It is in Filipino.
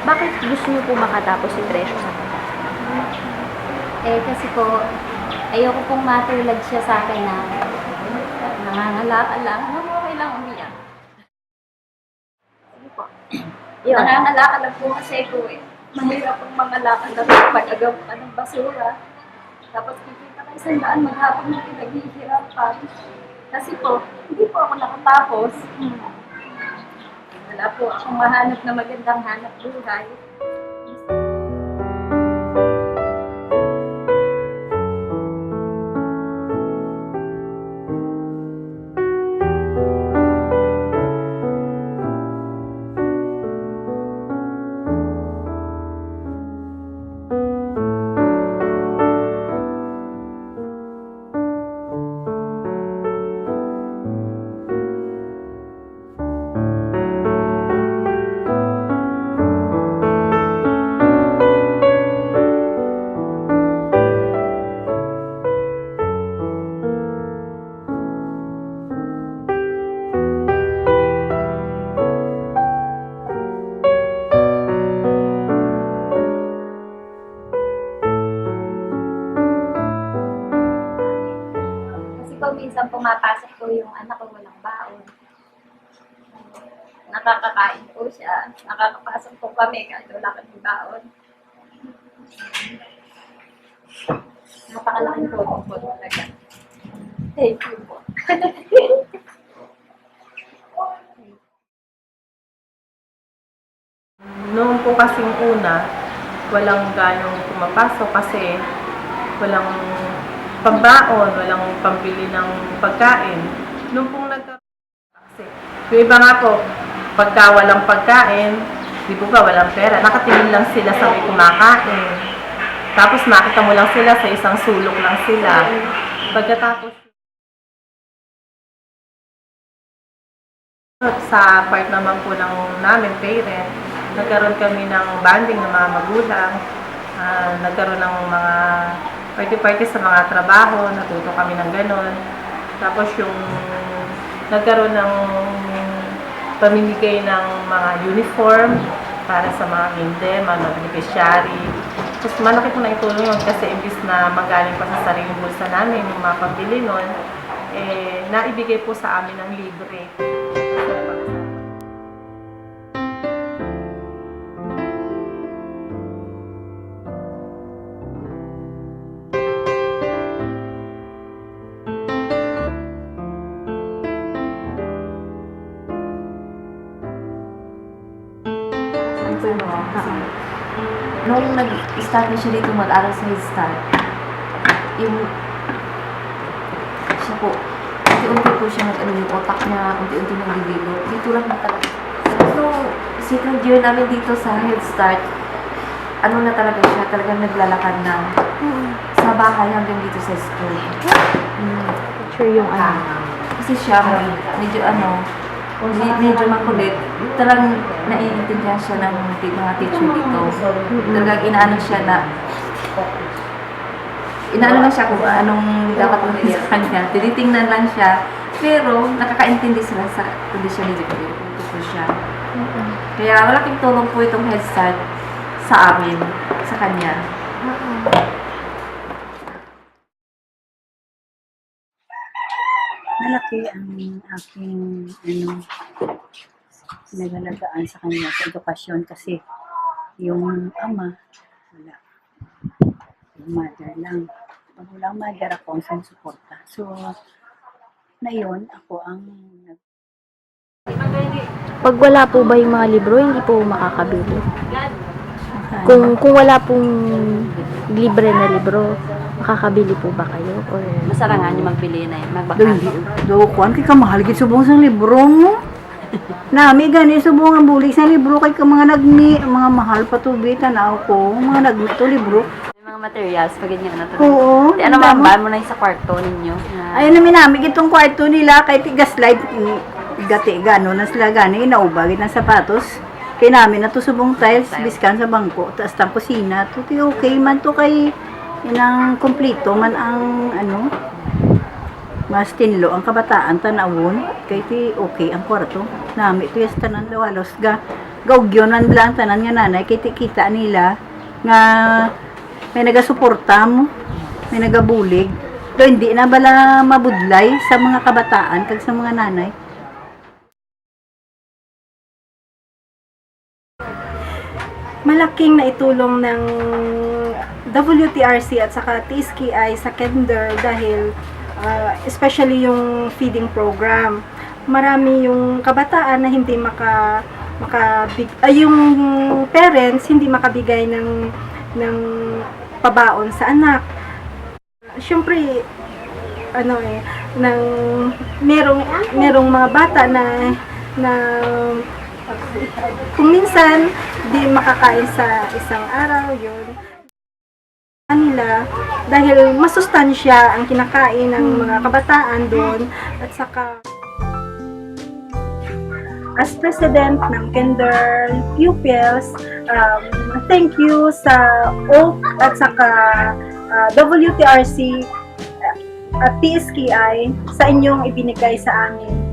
Bakit gusto niyo po makatapos si Tresyo sa pag Kasi po, ayoko pong matulad siya sa akin na nangangalakal lang. Okay lang umiyak. Sige po. Yun. Nangangalakal lang po kasi ko eh. Mahirap pong mangalakal na pag-agaw ka ng basura. Tapos kikita ka isang daan maghapon na pinaghihirapan. Kasi po, hindi po ako nakatapos. Wala po akong mahanap na magandang hanap buhay. Kasi po minsan pumapasok po yung anak ko walang baon. Nakakakain po siya. Nakakapasok po kami kahit wala kaming baon. Napakalaking tulong po talaga. Thank you po. Noon po kasing una, walang ganong pumapasok kasi walang pambaon, walang pambili ng pagkain. Noon pong kasi yung iba nga po, pagka walang pagkain, di po ba walang pera, nakatingin lang sila sa may kumakain. Tapos makita mo lang sila sa isang sulok lang sila. Pagkatapos sa part naman po ng namin, parent, nagkaroon kami ng bonding ng mga magulang, nagkaroon ng mga party-party sa mga trabaho, natuto kami ng ganon. Tapos yung nagkaroon ng pamimigay ng mga uniform para sa mga MINDEM, mga beneficiary. Tapos malaki po na itulong yun kasi imbis na magaling pa sa sariling bulsa namin yung mga pambili nun, naibigay po sa amin ng libre. Nung nag-start na siya dito mag-aral sa Head Start, yung siya po, unti-unti po siya yung otak niya, unti-unti nag-develop. Dito lang na talaga. So, second year namin dito sa Head Start, ano na talaga siya, talagang naglalakad na sa bahay hanggang dito sa school. Sure yung Kasi siya, medyo medyo makulit. Talagang naiintindihan siya ng mga teacher dito. Talagang inaano siya na lang siya kung anong dapat gawin sa kanya. Tinitingnan lang siya. Pero nakakaintindi sila sa kondisyon ni Jeffrey. Ito po siya. Kaya malaking tulong po itong Head Start sa amin, sa kanya. Malaki ang aking pinagalagaan sa kanya sa edukasyon kasi yung ama, wala. Yung mother lang. Pag walang mother ako ang sinusuporta. So, na yun, ako ang Pag wala po ba yung mga libro, hindi po makakabili. Kung wala pong libre na libro, makakabili po ba kayo? Or Masarangan yung magbili na yun. kuan kay kamahal gid subong sa libro mo. Nami gani subong ang bulig sa libro kay ka mga nagmi, mga mahal pa to tanaw ko, mga nagmi to libro. Mga materials, pag ganyan na to. Oo. Di ano mga mo na yung sa kwarto ninyo? Ayun namin namin itong kwarto nila kay tigaslide gati gano na sila gani naubagit ng sapatos. Kay namin na to subong tiles biskan sa bangko taas tang kusina to okay man to kay inang kompleto man ang mas tinlo ang kabataan tanawon kay ti okay ang kwarto nami to yes tanan lawalos ga gaugyon man lang tanan nga nanay kita nila nga may nagasuporta mo, may nagabulig. Do hindi na bala mabudlay sa mga kabataan kag sa mga nanay. Malaking naitulong ng WTRC at saka TSKI sa kinder dahil especially yung feeding program. Marami yung kabataan na hindi yung parents hindi makabigay ng pabaon sa anak. Siyempre merong mga bata na kung minsan di makakain sa isang araw yun nila dahil masustansya ang kinakain ng mga kabataan doon at saka as president ng Kinder Pupils, thank you sa OAK at saka WTRC at TSKI sa inyong ibinigay sa amin